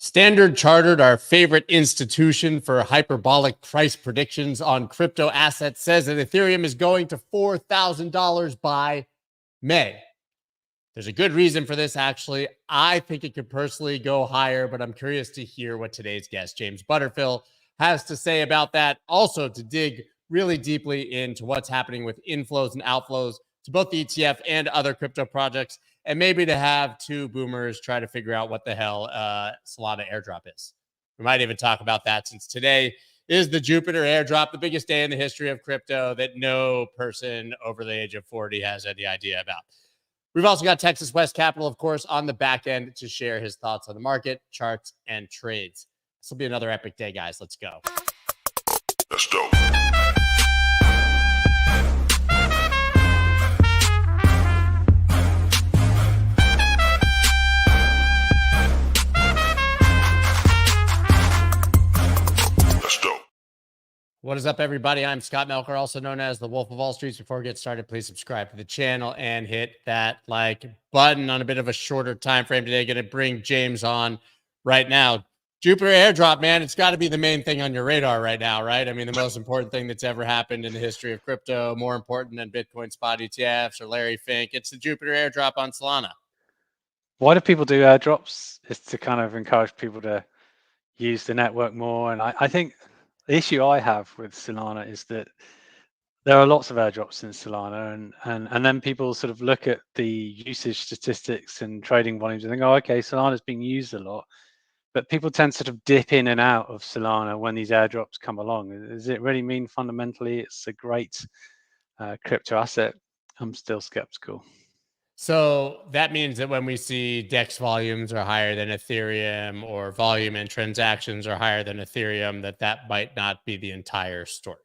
Standard Chartered, our favorite institution for hyperbolic price predictions on crypto assets, says that Ethereum is going to $4,000 by May. There's a good reason for this, actually. I think it could personally go higher, but I'm curious to hear what today's guest, James Butterfill, has to say about that. Also, to dig really deeply into what's happening with inflows and outflows to both the ETF and other crypto projects, and maybe to have two boomers try to figure out what the hell Solana airdrop is. We might even talk about that, since today is the Jupiter airdrop, the biggest day in the history of crypto that no person over the age of 40 has any idea about. We've also got Texas West Capital, of course, on the back end to share his thoughts on the market, charts, and trades. This will be another epic day, guys. Let's go. Let's go. What is up, everybody? I'm Scott Melker, also known as the Wolf of Wall Street. Before we get started, please subscribe to the channel and hit that like button. On a bit of a shorter time frame today, going to bring James on right now. Jupiter airdrop, man, it's got to be the main thing on your radar right now, right? I mean, the most important thing that's ever happened in the history of crypto, more important than Bitcoin spot ETFs or Larry Fink. It's the Jupiter airdrop on Solana. Why do people do airdrops? It's to kind of encourage people to use the network more. And I think the issue I have with Solana is that there are lots of airdrops in Solana, and then people sort of look at the usage statistics and trading volumes and think, oh, okay, Solana's being used a lot. But people tend to sort of dip in and out of Solana when these airdrops come along. Does it really mean fundamentally it's a great crypto asset? I'm still skeptical. So that means that when we see DEX volumes are higher than Ethereum, or volume and transactions are higher than Ethereum, that might not be the entire story.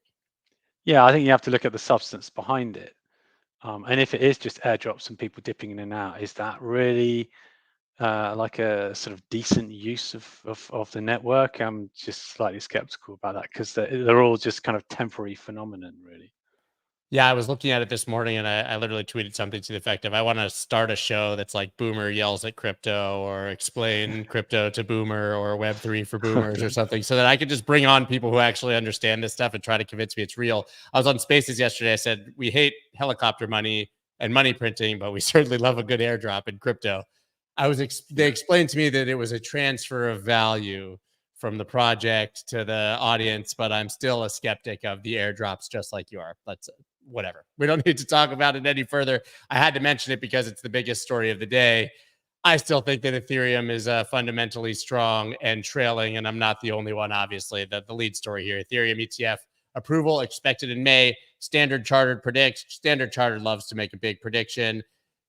Yeah, I think you have to look at the substance behind it. And if it is just airdrops and people dipping in and out, is that really like a sort of decent use of the network? I'm just slightly skeptical about that, because they're all just kind of temporary phenomenon, really. Yeah, I was looking at it this morning, and I literally tweeted something to the effect of, I want to start a show that's like Boomer yells at crypto, or explain crypto to Boomer, or Web3 for Boomers or something, so that I could just bring on people who actually understand this stuff and try to convince me it's real. I was on Spaces yesterday. I said, we hate helicopter money and money printing, but we certainly love a good airdrop in crypto. They explained to me that it was a transfer of value from the project to the audience, but I'm still a skeptic of the airdrops, just like you are. Let's whatever. We don't need to talk about it any further. I had to mention it because it's the biggest story of the day. I still think that Ethereum is fundamentally strong and trailing, and I'm not the only one, obviously. The lead story here, Ethereum ETF approval expected in May. Standard Chartered predicts. Standard Chartered loves to make a big prediction.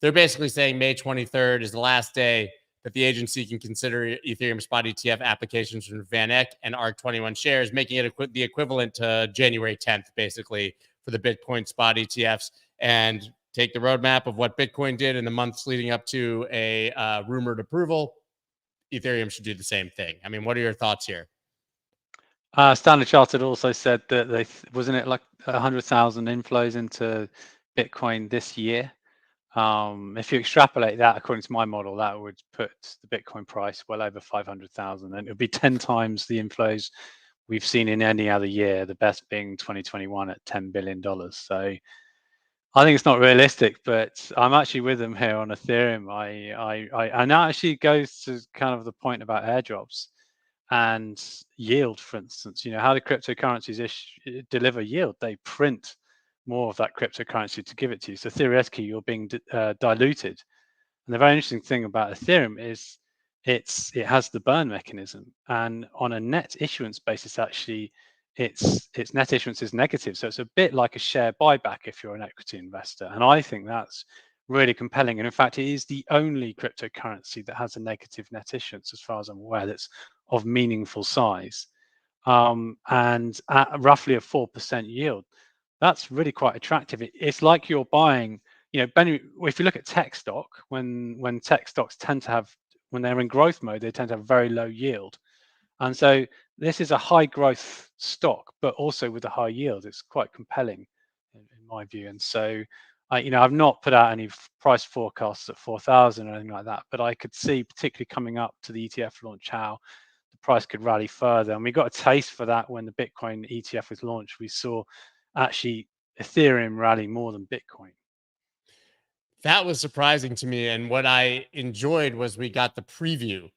They're basically saying May 23rd is the last day that the agency can consider Ethereum spot ETF applications from Van Eck and ARC21 shares, making it the equivalent to January 10th, basically, for the Bitcoin spot ETFs, and take the roadmap of what Bitcoin did in the months leading up to a rumored approval. Ethereum should do the same thing. I mean, what are your thoughts here? Standard Chartered also said that wasn't it like 100,000 inflows into Bitcoin this year? If you extrapolate that, according to my model, that would put the Bitcoin price well over 500,000, and it would be 10 times the inflows we've seen in any other year, the best being 2021 at $10 billion. So I think it's not realistic, but I'm actually with them here on Ethereum. And that actually goes to kind of the point about airdrops and yield, for instance. You know, how the cryptocurrencies deliver yield. They print more of that cryptocurrency to give it to you. So theoretically, you're being diluted. And the very interesting thing about Ethereum is it has the burn mechanism, and on a net issuance basis, actually, its net issuance is negative. So it's a bit like a share buyback if you're an equity investor. And I think that's really compelling. And in fact, it is the only cryptocurrency that has a negative net issuance, as far as I'm aware, that's of meaningful size. And at roughly a 4% yield, that's really quite attractive. It's like you're buying, you know, if you look at tech stock, when tech stocks tend to have, when they're in growth mode, they tend to have very low yield. And so this is a high growth stock, but also with a high yield. It's quite compelling in my view. And so I've not put out any price forecasts at 4,000 or anything like that, but I could see, particularly coming up to the ETF launch, how the price could rally further. And we got a taste for that when the Bitcoin ETF was launched. We saw actually Ethereum rally more than Bitcoin. That was surprising to me. And what I enjoyed was we got the preview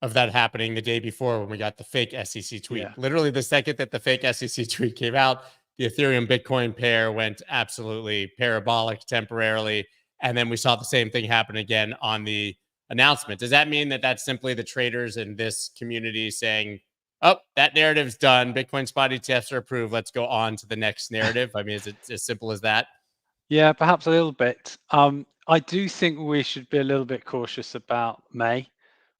of that happening the day before when we got the fake SEC tweet. Yeah. Literally the second that the fake SEC tweet came out, the Ethereum Bitcoin pair went absolutely parabolic temporarily. And then we saw the same thing happen again on the announcement. Does that mean that that's simply the traders in this community saying, oh, that narrative's done. Bitcoin spot ETFs are approved. Let's go on to the next narrative? I mean, is it as simple as that? Yeah, perhaps a little bit. I do think we should be a little bit cautious about May.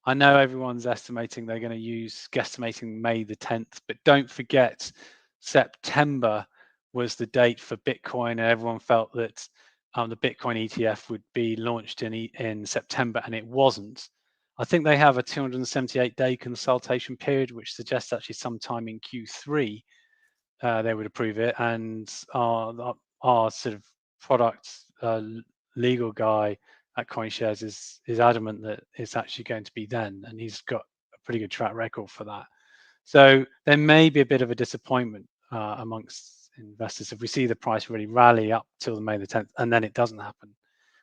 I know everyone's estimating they're going to use guesstimating May the 10th, but don't forget September was the date for Bitcoin, and everyone felt that the Bitcoin ETF would be launched in September, and it wasn't. I think they have a 278-day consultation period, which suggests actually sometime in Q3 they would approve it, and our sort of product legal guy at CoinShares is adamant that it's actually going to be then, and he's got a pretty good track record for that. So there may be a bit of a disappointment amongst investors if we see the price really rally up till the May the 10th, and then it doesn't happen.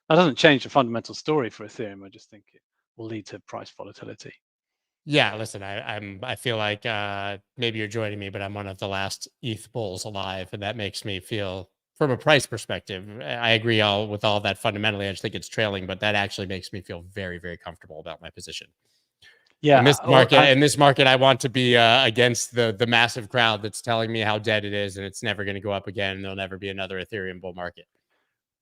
That doesn't change the fundamental story for Ethereum. I just think it will lead to price volatility. Yeah, listen, I feel like maybe you're joining me, but I'm one of the last ETH bulls alive, and that makes me feel, from a price perspective, I agree with all that fundamentally. I just think it's trailing, but that actually makes me feel very, very comfortable about my position. Yeah, in this market, I want to be against the massive crowd that's telling me how dead it is, and it's never going to go up again, and there'll never be another Ethereum bull market.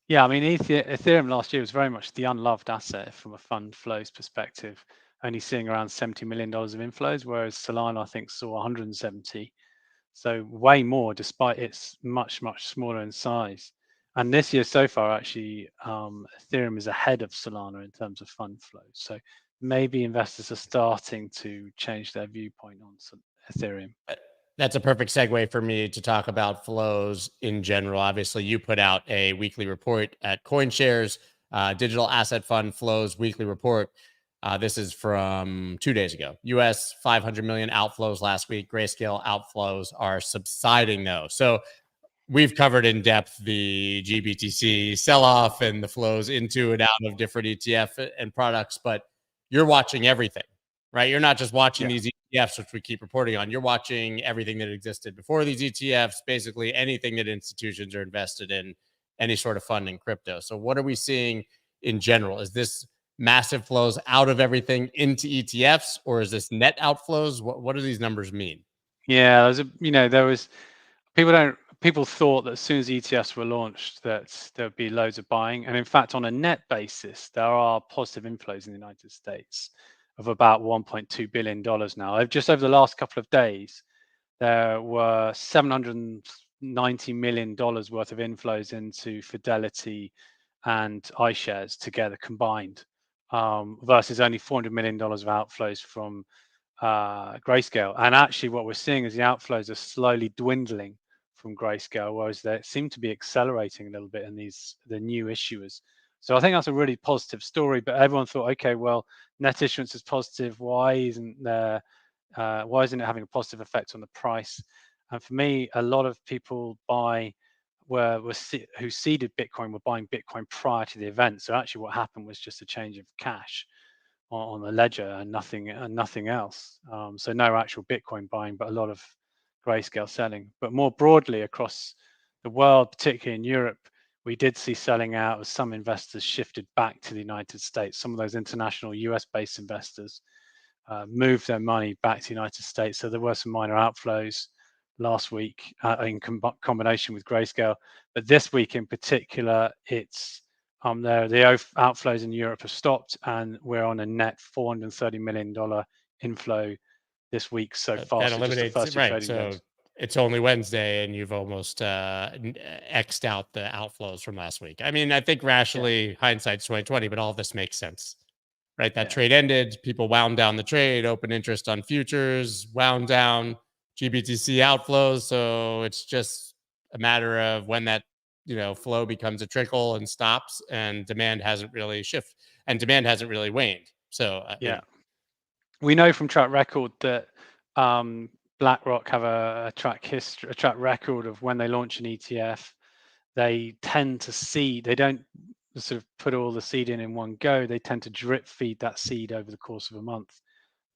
Yeah, I mean, Ethereum last year was very much the unloved asset from a fund flows perspective, only seeing around $70 million of inflows, whereas Solana, I think, saw 170. So way more, despite it's much, much smaller in size. And this year so far, actually, Ethereum is ahead of Solana in terms of fund flows. So maybe investors are starting to change their viewpoint on Ethereum. That's a perfect segue for me to talk about flows in general. Obviously, you put out a weekly report at CoinShares, Digital Asset Fund Flows Weekly Report. This is from 2 days ago. US 500 million outflows last week. Grayscale outflows are subsiding though. So we've covered in depth the GBTC sell-off and the flows into and out of different ETF and products, but you're watching everything, right? You're not just watching these ETFs, which we keep reporting on. You're watching everything that existed before these ETFs, basically anything that institutions are invested in, any sort of fund in crypto. So what are we seeing in general? Is this massive flows out of everything into ETFs, or is this net outflows? What do these numbers mean? Yeah, there was people thought that as soon as ETFs were launched that there would be loads of buying, and in fact, on a net basis, there are positive inflows in the United States of about $1.2 billion now. Just over the last couple of days, there were $790 million worth of inflows into Fidelity and iShares together combined, versus only $400 million of outflows from Grayscale. And actually what we're seeing is the outflows are slowly dwindling from Grayscale, whereas they seem to be accelerating a little bit in the new issuers. So I think that's a really positive story, but everyone thought, okay, well, net issuance is positive. Why isn't it having a positive effect on the price? And for me, a lot of people who seeded Bitcoin were buying Bitcoin prior to the event. So actually what happened was just a change of cash on the ledger and nothing else. So no actual Bitcoin buying, but a lot of Grayscale selling. But more broadly across the world, particularly in Europe, we did see selling out as some investors shifted back to the United States. Some of those international US-based investors moved their money back to the United States. So there were some minor outflows last week in combination with Grayscale. But this week in particular, it's the outflows in Europe have stopped, and we're on a net $430 million inflow this week so far. That so eliminates just the first right. So days. it's only Wednesday, and you've almost X'd out the outflows from last week. I mean, I think rationally, hindsight's 2020, but all of this makes sense, right? That trade ended. People wound down the trade. Open interest on futures wound down. GBTC outflows. So it's just a matter of when that flow becomes a trickle and stops, and demand hasn't really shifted, and demand hasn't really waned. So yeah, we know from track record that BlackRock have a track record of when they launch an ETF, they tend to seed. They don't sort of put all the seed in one go. They tend to drip feed that seed over the course of a month.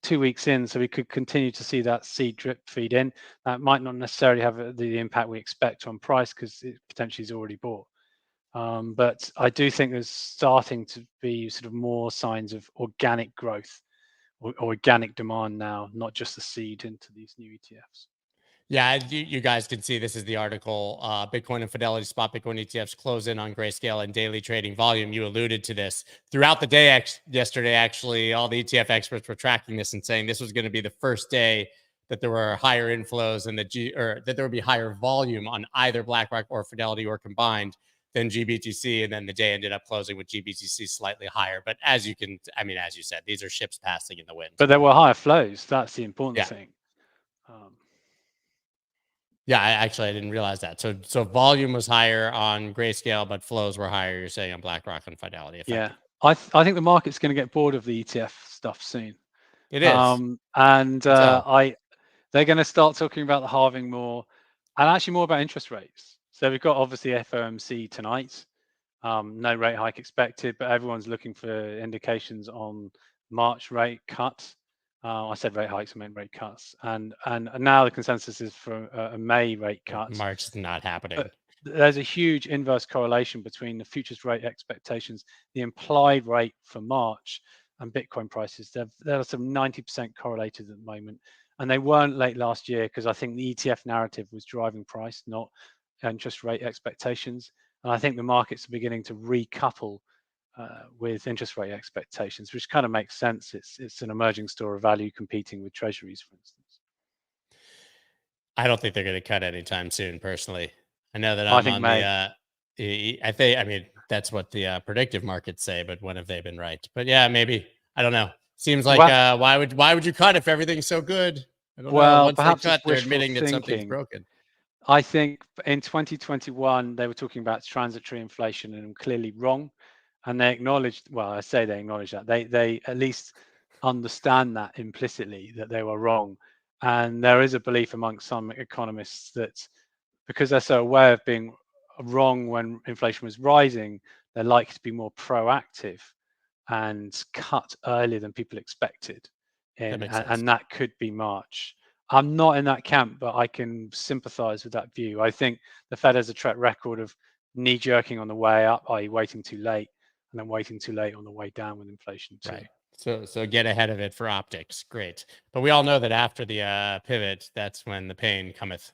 2 weeks in, so we could continue to see that seed drip feed in. That might not necessarily have the impact we expect on price because it potentially is already bought. But I do think there's starting to be sort of more signs of organic growth or organic demand now, not just the seed into these new ETFs. Yeah, you guys can see this is the article. Bitcoin and Fidelity spot Bitcoin ETFs close in on grayscale and daily trading volume. You alluded to this throughout the day. Yesterday, actually, all the ETF experts were tracking this and saying this was going to be the first day that there were higher inflows and that there would be higher volume on either BlackRock or Fidelity or combined than GBTC. And then the day ended up closing with GBTC slightly higher. But as you said, these are ships passing in the wind. But there were higher flows. That's the important thing. Yeah, I didn't realize that. So volume was higher on grayscale, but flows were higher, you're saying, on BlackRock and Fidelity. Yeah, I think the market's going to get bored of the ETF stuff soon. It is. They're going to start talking about the halving more, and actually more about interest rates. So we've got obviously FOMC tonight. No rate hike expected, but everyone's looking for indications on March rate cuts. I said rate hikes, I meant rate cuts, and now the consensus is for a May rate cut. March is not happening. But there's a huge inverse correlation between the futures rate expectations, the implied rate for March, and Bitcoin prices. They're some 90% correlated at the moment, and they weren't late last year because I think the ETF narrative was driving price, not interest rate expectations. And I think the markets are beginning to recouple with interest rate expectations, which kind of makes sense. It's an emerging store of value competing with treasuries, for instance. I don't think they're going to cut anytime soon, personally. I know that I mean, that's what the predictive markets say, but when have they been right? But yeah, maybe. I don't know. Seems like why would you cut if everything's so good? I don't know. Once perhaps they cut, they're admitting that something's broken. I think in 2021 they were talking about transitory inflation, and I'm clearly wrong. And they acknowledged, well, I say they acknowledge that they at least understand that implicitly that they were wrong. And there is a belief amongst some economists that because they're so aware of being wrong when inflation was rising, they're likely to be more proactive and cut earlier than people expected. And that could be March. I'm not in that camp, but I can sympathize with that view. I think the Fed has a track record of knee-jerking on the way up, i.e. waiting too late, and then waiting too late on the way down with inflation too. Right. So get ahead of it for optics. Great. But we all know that after the pivot, that's when the pain cometh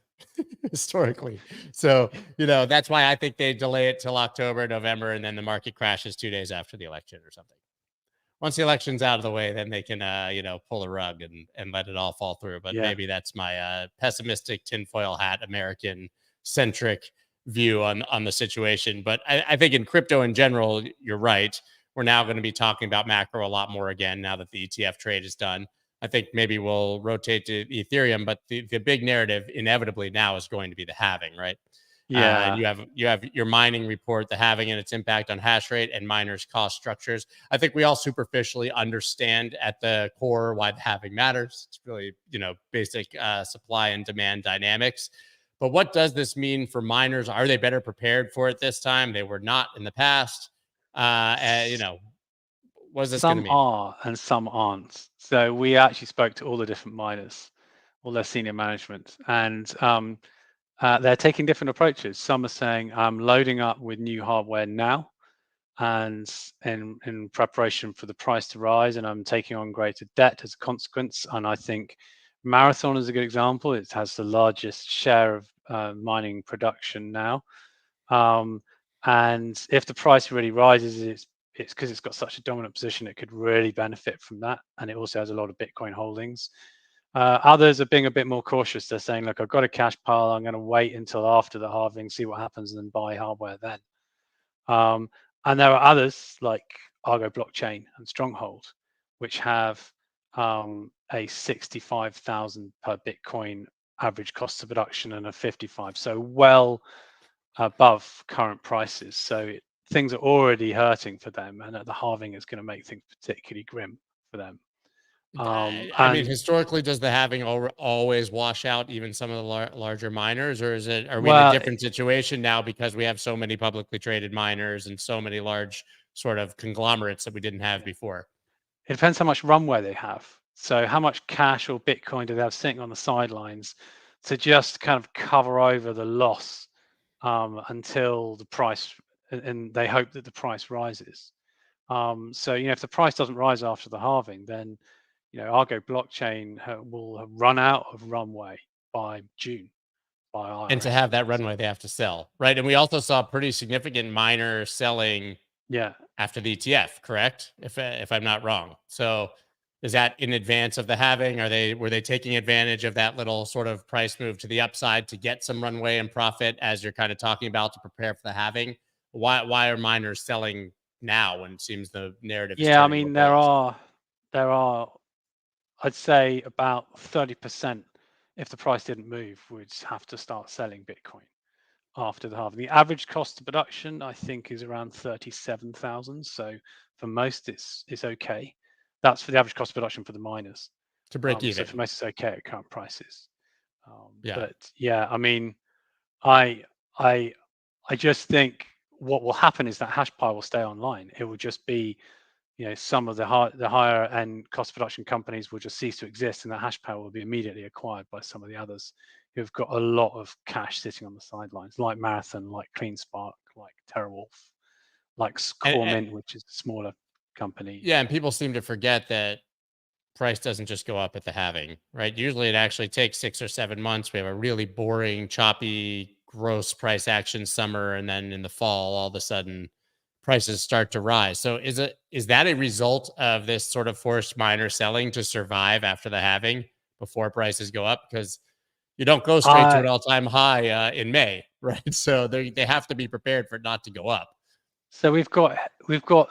historically. So, that's why I think they delay it till October, November, and then the market crashes 2 days after the election or something. Once the election's out of the way, then they can, pull the rug and let it all fall through. But maybe that's my pessimistic tinfoil hat, American centric view on the situation. But I think in crypto in general, you're right. We're now going to be talking about macro a lot more again now that the ETF trade is done. I think maybe we'll rotate to Ethereum, but the big narrative inevitably now is going to be the halving, right? Yeah. And you have your mining report, the halving and its impact on hash rate and miners' cost structures. I think we all superficially understand at the core why the halving matters. It's really, basic supply and demand dynamics. But what does this mean for miners? Are they better prepared for it this time? They were not in the past. What is this going to mean? Some are and some aren't. So we actually spoke to all the different miners, all their senior management, and they're taking different approaches. Some are saying, I'm loading up with new hardware now and in preparation for the price to rise, and I'm taking on greater debt as a consequence. And I think Marathon is a good example. It has the largest share of mining production now. And if the price really rises, it's because it's got such a dominant position, it could really benefit from that. And it also has a lot of Bitcoin holdings. Others are being a bit more cautious. They're saying, look, I've got a cash pile. I'm going to wait until after the halving, see what happens, and then buy hardware then. And there are others like Argo Blockchain and Stronghold, which have a 65,000 per Bitcoin average cost of production and a 55. So well above current prices. So things are already hurting for them, and at the halving is going to make things particularly grim for them. I mean, historically, does the halving always wash out even some of the larger miners, or are we in a different situation now because we have so many publicly traded miners and so many large sort of conglomerates that we didn't have before? It depends how much runway they have. So how much cash or Bitcoin do they have sitting on the sidelines to just kind of cover over the loss until the price, and they hope that the price rises. So, if the price doesn't rise after the halving, then, Argo blockchain will have run out of runway by June. And to have that runway, they have to sell, right? And we also saw pretty significant miner selling after the ETF, correct? If I'm not wrong. So is that in advance of the halving? Were they taking advantage of that little sort of price move to the upside to get some runway and profit, as you're kind of talking about, to prepare for the halving? Why are miners selling now when it seems the narrative is I mean, there are I'd say about 30%, if the price didn't move, would have to start selling Bitcoin after the halving. The average cost of production, I think, is around 37,000. So for most, it's okay. That's for the average cost of production for the miners to break even. So for most, it's okay at current prices. But I mean, I just think what will happen is that hash pile will stay online. It will just be, some of the higher end cost production companies will just cease to exist, and the hash power will be immediately acquired by some of the others who've got a lot of cash sitting on the sidelines, like Marathon, like CleanSpark, like TerraWolf, like Mint, which is a smaller company. Yeah, and people seem to forget that price doesn't just go up at the halving, right? Usually it actually takes 6 or 7 months. We have a really boring, choppy, gross price action summer, and then in the fall, all of a sudden, prices start to rise. So is that a result of this sort of forced miner selling to survive after the halving before prices go up? Because you don't go straight to an all-time high in May, right? So they have to be prepared for it not to go up. So we've got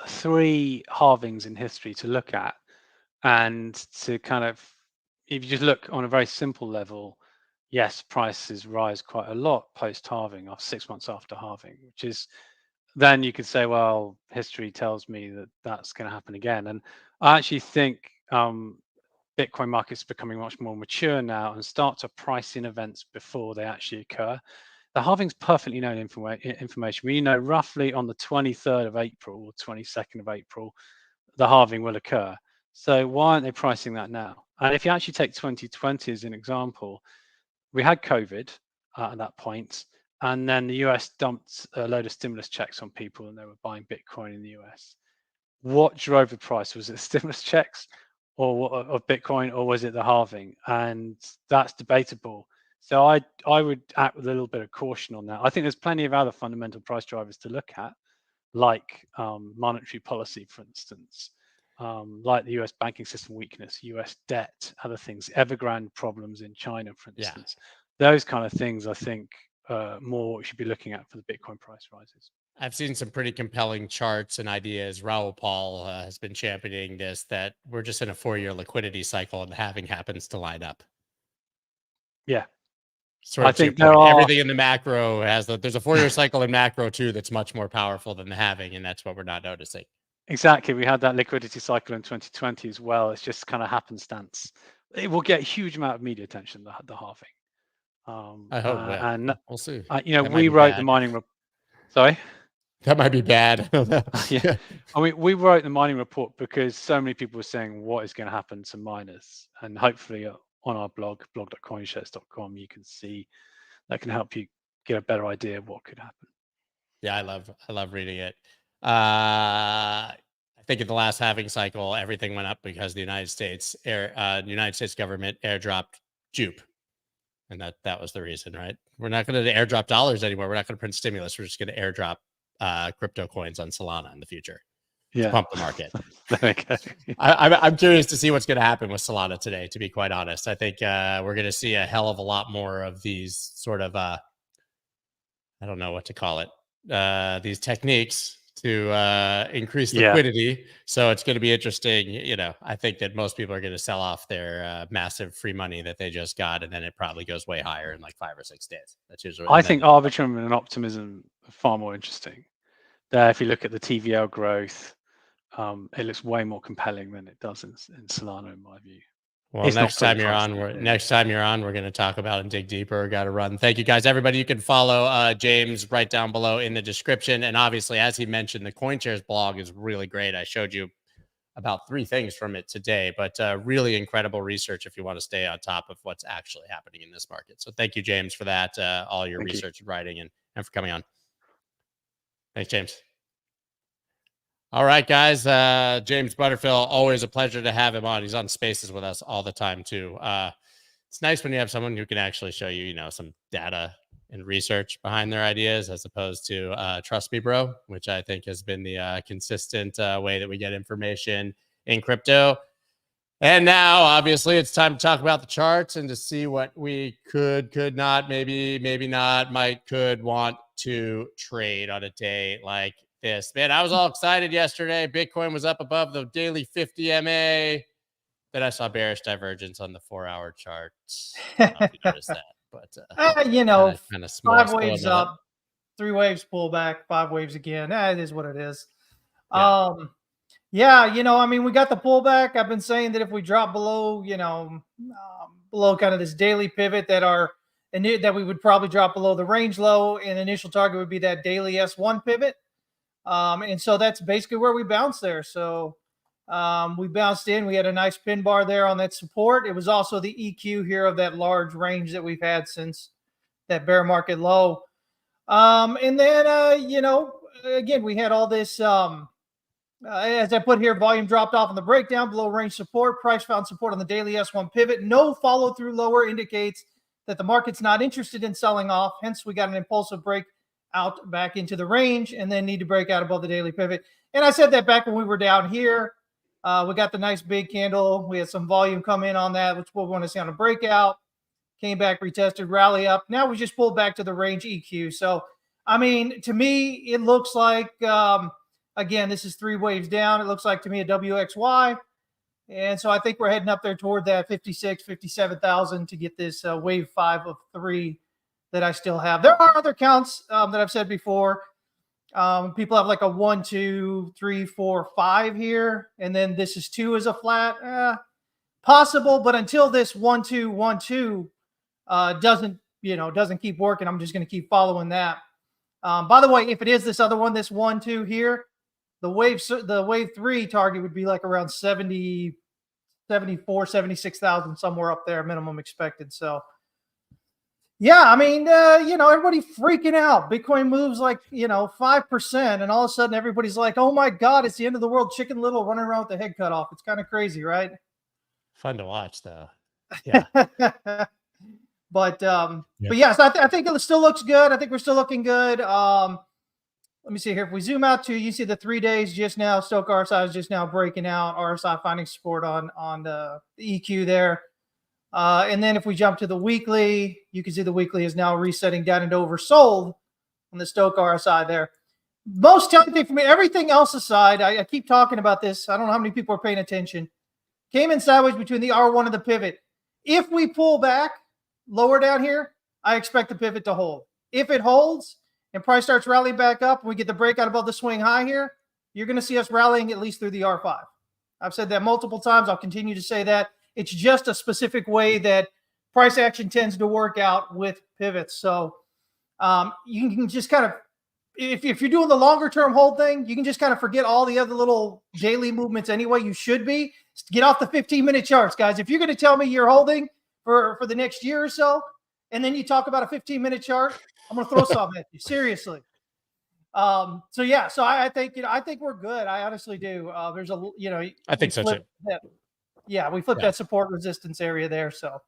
3 halvings in history to look at, and to kind of, if you just look on a very simple level, yes, prices rise quite a lot post halving, or 6 months after halving, which is, then you could say, well, history tells me that that's going to happen again. And I actually think Bitcoin markets are becoming much more mature now and start to price in events before they actually occur. The halving's perfectly known information. We know roughly on the 23rd of April or 22nd of April, the halving will occur. So why aren't they pricing that now? And if you actually take 2020 as an example, we had COVID at that point, and then the US dumped a load of stimulus checks on people, and they were buying Bitcoin in the US. What drove the price? Was it stimulus checks of Bitcoin, or was it the halving? And that's debatable. So I would act with a little bit of caution on that. I think there's plenty of other fundamental price drivers to look at, like monetary policy, for instance, like the US banking system weakness, US debt, other things, Evergrande problems in China, for instance. Those kind of things, I think, more we should be looking at for the Bitcoin price rises. I've seen some pretty compelling charts and ideas. Raoul Paul has been championing this, that we're just in a 4-year liquidity cycle, and the halving happens to line up. Yeah. I think everything in the macro there's a 4-year cycle in macro too that's much more powerful than the halving, and that's what we're not noticing. Exactly. We had that liquidity cycle in 2020 as well. It's just kind of happenstance. It will get a huge amount of media attention, the halving. I hope, and we'll see. We wrote the mining report. Sorry? That might be bad. Yeah. I mean, we wrote the mining report because so many people were saying what is going to happen to miners, and hopefully on our blog.coinshares.com, you can see that can help you get a better idea of what could happen. Yeah, I love reading it. I think in the last halving cycle, everything went up because the United States government airdropped Jupe, and that was the reason, right? We're not going to airdrop dollars anymore. We're not going to print stimulus. We're just going to airdrop crypto coins on Solana in the future. Yeah, pump the market. Okay. I'm curious to see what's going to happen with Solana today, to be quite honest. I think we're going to see a hell of a lot more of these sort of I don't know what to call it, these techniques to increase Yeah. liquidity. So it's going to be interesting. You know, I think that most people are going to sell off their massive free money that they just got, and then it probably goes way higher in like 5 or 6 days. That's usually. I think Arbitrum and Optimism are far more interesting. There, if you look at the TVL growth, it looks way more compelling than it does in Solana, in my view. Well, It's not next fully time you're on, priced we're going to talk about and dig deeper. Got to run. Thank you guys, everybody. You can follow James right down below in the description. And obviously, as he mentioned, the CoinShares blog is really great. I showed you about 3 things from it today, but really incredible research if you want to stay on top of what's actually happening in this market. So thank you, James, for that, all your research and writing, and for coming on. Thanks, James. All right, guys. James Butterfill, always a pleasure to have him on. He's on Spaces with us all the time, too. It's nice when you have someone who can actually show you, some data and research behind their ideas, as opposed to trust me, bro, which I think has been the consistent way that we get information in crypto. And now, obviously, it's time to talk about the charts and to see what we could not, maybe not, could want to trade on a day like this. Man, I was all excited yesterday. Bitcoin was up above the daily 50 MA. Then I saw bearish divergence on the 4-hour chart. I don't know if you noticed that, but kind of 5 waves up, 3 waves pull back, 5 waves again. It is what it is. Yeah. We got the pullback. I've been saying that if we drop below, below kind of this daily pivot that we would probably drop below the range low, and initial target would be that daily S1 pivot. And so that's basically where we bounced there. So we bounced in. We had a nice pin bar there on that support. It was also the EQ here of that large range that we've had since that bear market low. And then, again, we had all this, as I put here, volume dropped off on the breakdown below range support. Price found support on the daily S1 pivot. No follow through lower indicates that the market's not interested in selling off. Hence, we got an impulsive break out back into the range and then need to break out above the daily pivot. And I said that back when we were down here. We got the nice big candle. We had some volume come in on that, which we'll want to see on a breakout. Came back, retested, rally up. Now we just pulled back to the range EQ. So, to me, it looks like, again, this is 3 waves down. It looks like to me a WXY. And so I think we're heading up there toward that 56, 57,000 to get this wave 5 of 3 that I still have. There are other counts that I've said before. People have like a 1, 2, 3, 4, 5 here, and then this is 2 as a flat. Possible, but until this 1, 2, 1, 2 doesn't keep working, I'm just going to keep following that. By the way, if it is this other one, this 1, 2 here, the wave 3 target would be like around 70, 74, 76,000, somewhere up there, minimum expected. So. Yeah, everybody freaking out. Bitcoin moves like, 5%, and all of a sudden everybody's like, oh my God, it's the end of the world. Chicken Little running around with the head cut off. It's kind of crazy, right? Fun to watch, though. Yeah. But yeah, so I think it still looks good. I think we're still looking good. Let me see here. If we zoom out you see the 3 days just now, Stochastic RSI is just now breaking out. RSI finding support on the EQ there. And then if we jump to the weekly, you can see the weekly is now resetting down and oversold on the Stochastic RSI there. Most telling thing for me, everything else aside, I keep talking about this. I don't know how many people are paying attention. Came in sideways between the R1 and the pivot. If we pull back lower down here, I expect the pivot to hold. If it holds and price starts rallying back up and we get the breakout above the swing high here, you're going to see us rallying at least through the R5. I've said that multiple times. I'll continue to say that. It's just a specific way that price action tends to work out with pivots. So you can just kind of, if you're doing the longer term hold thing, you can just kind of forget all the other little daily movements anyway. You should be. Get off the 15-minute charts, guys. If you're going to tell me you're holding for the next year or so, and then you talk about a 15-minute chart, I'm going to throw something at you. Seriously. So yeah, so I think we're good. I honestly do. There's a I think so too. Yeah, we flipped that support resistance area there. So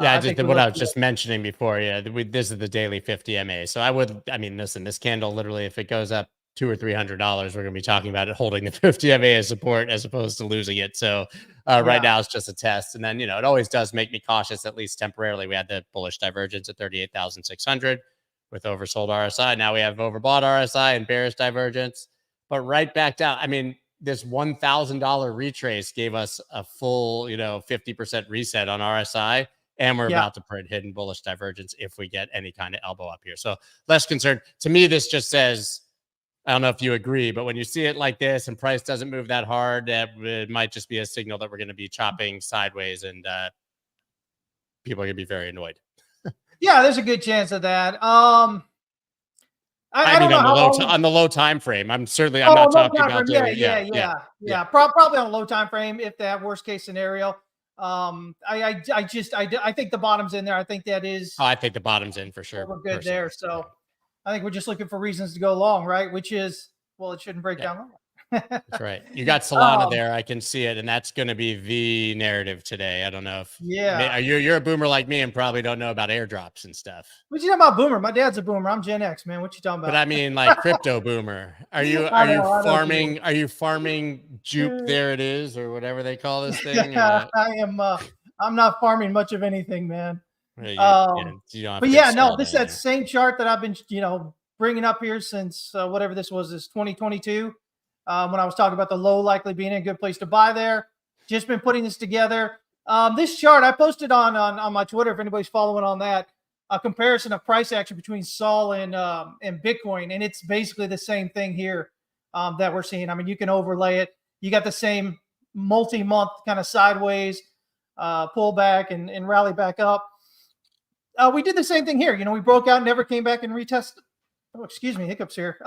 yeah, what I was just mentioning before. Yeah, this is the daily 50 MA. So listen, this candle literally, if it goes up $200 or $300, we're going to be talking about it holding the 50 MA as support as opposed to losing it. So right now it's just a test, and then it always does make me cautious, at least temporarily. We had the bullish divergence at 38,600 with oversold RSI. Now we have overbought RSI and bearish divergence. but right back down. I mean, this $1,000 retrace gave us a full, 50% reset on RSI. And we're about to print hidden bullish divergence if we get any kind of elbow up here. So less concerned. To me, this just says, I don't know if you agree, but when you see it like this and price doesn't move that hard, it might just be a signal that we're going to be chopping sideways and people are going to be very annoyed. Yeah, there's a good chance of that. I mean, don't know on the low time frame. I'm not talking about daily. Yeah. Probably on a low time frame if that worst case scenario. I think the bottom's in there. I think that is. Oh, I think the bottom's in for sure. We're good there. So I think we're just looking for reasons to go long, right? Which is, well, it shouldn't break down low. That's right. You got Solana there. I can see it. And that's going to be the narrative today. I don't know if you're a boomer like me and probably don't know about airdrops and stuff. What you know about boomer? My dad's a boomer. I'm Gen X, man. What you talking about? But I mean, like crypto boomer. Are you farming Jupe? There it is, or whatever they call this thing. I am. I'm not farming much of anything, man. But this that same chart that I've been, bringing up here since whatever this was, this 2022. When I was talking about the low likely being a good place to buy there. Just been putting this together. This chart I posted on my Twitter, if anybody's following on that, a comparison of price action between Sol and Bitcoin. And it's basically the same thing here that we're seeing. I mean, you can overlay it. You got the same multi-month kind of sideways pullback and rally back up. We did the same thing here. We broke out, never came back and retested. Oh, excuse me, hiccups here.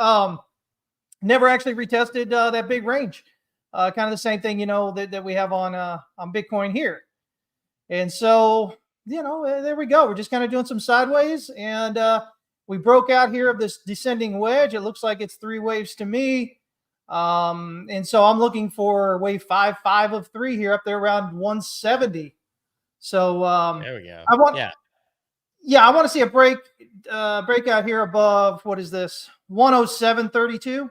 Never actually retested that big range. Kind of the same thing, that we have on Bitcoin here. And so, there we go. We're just kind of doing some sideways. And we broke out here of this descending wedge. It looks like it's 3 waves to me. And so I'm looking for wave 5 of 3 here up there around 170. So there we go. I want to see a breakout here above, what is this? 107.32.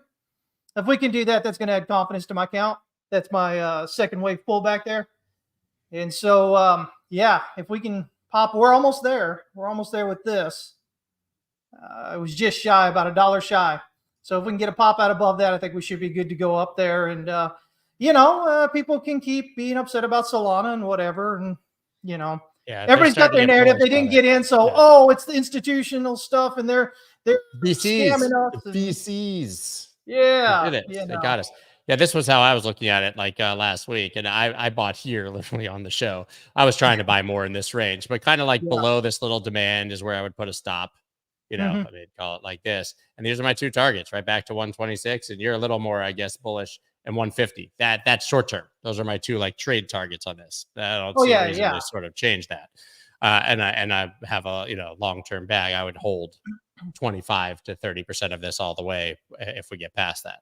If we can do that, that's going to add confidence to my count. That's my second wave pullback there. And so, if we can pop, we're almost there. We're almost there with this. It was just shy, about $1 shy. So if we can get a pop out above that, I think we should be good to go up there. And, people can keep being upset about Solana and whatever. And, everybody's got their narrative. They didn't get in. So, it's the institutional stuff and they're scamming us. VCs. Yeah. They got us. Yeah, this was how I was looking at it last week. And I bought here literally on the show. I was trying to buy more in this range, but kind of below this little demand is where I would put a stop. I mean, call it like this. And these are my 2 targets, right back to 126. And you're a little more, I guess, bullish and 150. That's short term. Those are my 2 trade targets on this. I don't see a reason to sort of change that. And I have a long term bag. I would hold 25 to 30% of this all the way if we get past that.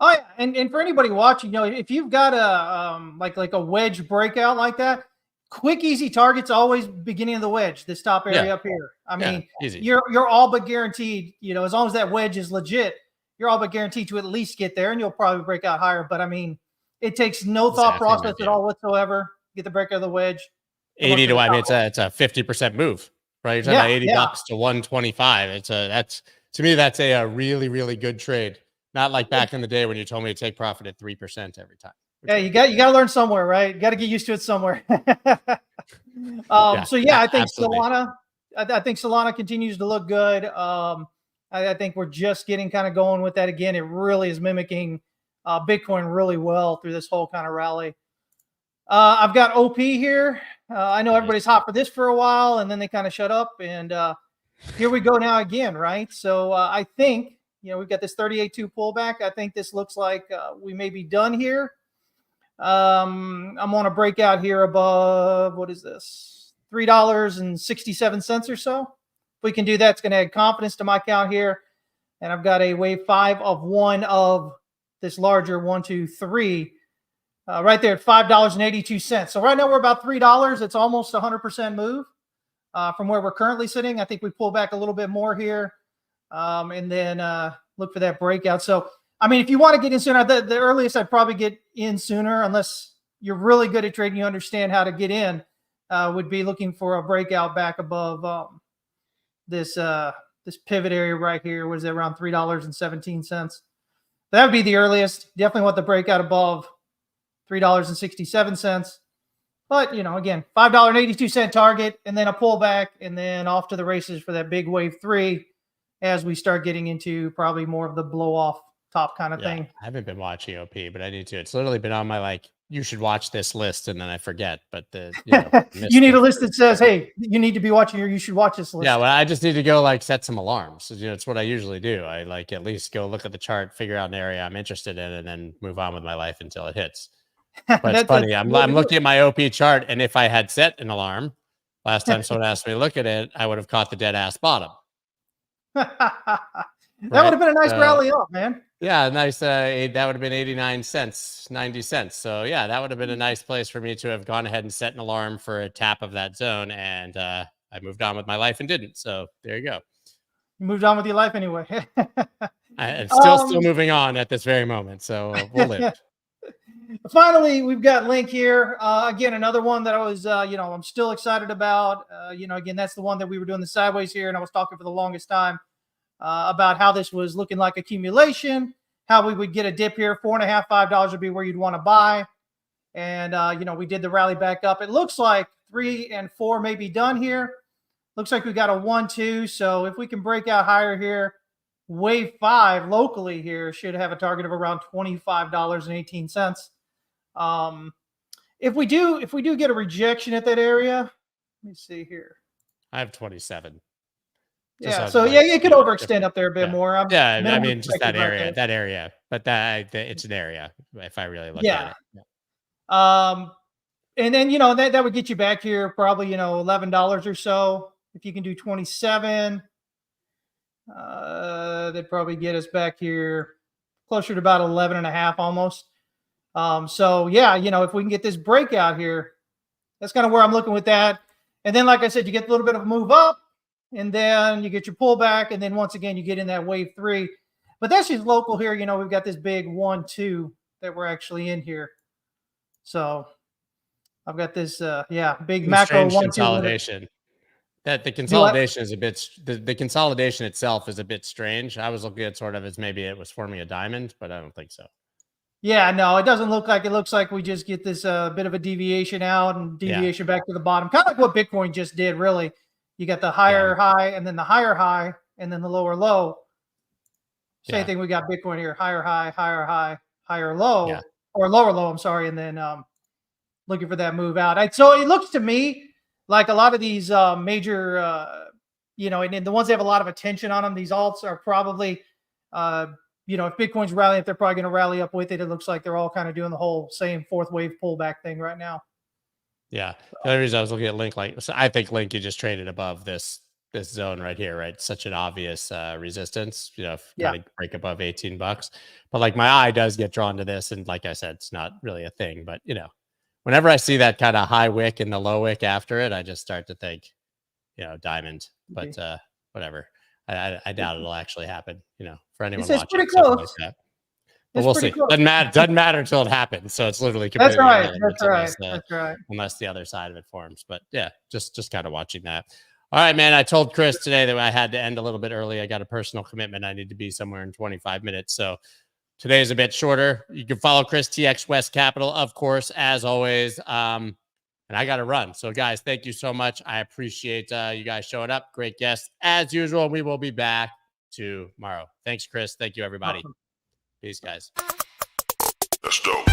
Oh yeah, and for anybody watching, if you've got a like a wedge breakout like that, quick easy targets always beginning of the wedge, this top area up here. I mean, easy. You're all but guaranteed, as long as that wedge is legit, you're all but guaranteed to at least get there, and you'll probably break out higher. But I mean, it takes no thought process at all whatsoever. Get the break out of the wedge. 80 to it's a 50% move. Right, you're talking about $80 to 125. That's to me, that's a really, really good trade. Not like back in the day when you told me to take profit at 3% every time. Yeah, you got to learn somewhere, right? You got to get used to it somewhere. I think absolutely. I think Solana continues to look good. I think we're just getting kind of going with that again. It really is mimicking Bitcoin really well through this whole kind of rally. I've got OP here. I know everybody's hot for this for a while, and then they kind of shut up. And here we go now again, right? So I think, we've got this 38.2 pullback. I think this looks like we may be done here. I'm on a breakout here above, what is this? $3.67 or so. If we can do that, it's going to add confidence to my count here. And I've got a wave 5 of 1 of this larger 1, 2, 3. Right there at $5.82. So right now we're about $3. It's almost 100% move from where we're currently sitting. I think we pull back a little bit more here and then look for that breakout. So, I mean, if you want to get in sooner, the earliest I'd probably get in sooner, unless you're really good at trading, you understand how to get in, would be looking for a breakout back above this pivot area right here. What is it, around $3.17? That would be the earliest. Definitely want the breakout above $3.67. But, you know, again, $5.82 target, and then a pullback, and then off to the races for that big wave 3 as we start getting into probably more of the blow off top kind of thing. I haven't been watching OP, but I need to. It's literally been on my, like, you should watch this list, and then I forget. But you need a list that says, hey, you need to be watching, or you should watch this list. Yeah, well, I just need to go like set some alarms. You know, it's what I usually do. I like at least go look at the chart, figure out an area I'm interested in, and then move on with my life until it hits. But it's funny. I'm looking at my OP chart, and if I had set an alarm last time someone asked me to look at it, I would have caught the dead ass bottom. That would have been a nice rally up, man. Yeah, nice. That would have been 89 cents, 90 cents. So yeah, that would have been a nice place for me to have gone ahead and set an alarm for a tap of that zone, and I moved on with my life and didn't. So there you go. You moved on with your life anyway. I'm still moving on at this very moment. So we'll live. Finally, we've got Link here. Again, another one that I was, I'm still excited about. Again, that's the one that we were doing the sideways here, and I was talking for the longest time about how this was looking like accumulation, how we would get a dip here. $4.50, $5 would be where you'd want to buy. And, we did the rally back up. It looks like 3 and 4 may be done here. Looks like we got a 1-2. So if we can break out higher here, wave 5 locally here should have a target of around $25.18. If we do get a rejection at that area, let me see here. I have 27. Yeah, so yeah, it could overextend up there a bit more. I mean, just that area, but it's an area if I really look at it. Yeah. And then that would get you back here probably $11 or so. If you can do 27, that'd probably get us back here closer to about 11.5 almost. So yeah, if we can get this breakout here, that's kind of where I'm looking with that. And then, like I said, you get a little bit of a move up, and then you get your pullback, and then once again you get in that wave 3. But that's just local here. We've got this big 1-2 that we're actually in here. So I've got this big macro 1-2 consolidation. That the consolidation is a bit, the consolidation itself is a bit strange. I was looking at sort of as maybe it was forming a diamond, but I don't think so. Yeah, no, it doesn't look like. It looks like we just get this bit of a deviation out and deviation back to the bottom, kind of like what Bitcoin just did, really. You got the higher high, and then the higher high, and then the lower low. Same thing we got Bitcoin here, higher high, higher low, or lower low, I'm sorry, and then looking for that move out. So it looks to me like a lot of these major, and the ones that have a lot of attention on them, these alts are probably, if Bitcoin's rallying, if they're probably going to rally up with it, it looks like they're all kind of doing the whole same fourth wave pullback thing right now. Yeah. The other reason I was looking at Link, I think Link, you just traded above this zone right here, right? Such an obvious resistance, got to break above $18. But like my eye does get drawn to this. And like I said, it's not really a thing, but whenever I see that kind of high wick and the low wick after it, I just start to think, diamond, but whatever. I doubt it'll actually happen, for anyone watching. Pretty close. Like that. But we'll see. Close. Doesn't matter until it happens. So it's literally completely That's right. Unless the other side of it forms. But yeah, just kind of watching that. All right, man. I told Chris today that I had to end a little bit early. I got a personal commitment. I need to be somewhere in 25 minutes. So today is a bit shorter. You can follow Chris TX West Capital, of course, as always. And I got to run. So guys, thank you so much. I appreciate you guys showing up. Great guests as usual. We will be back tomorrow. Thanks, Chris. Thank you, everybody. Awesome. Peace, guys. That's dope.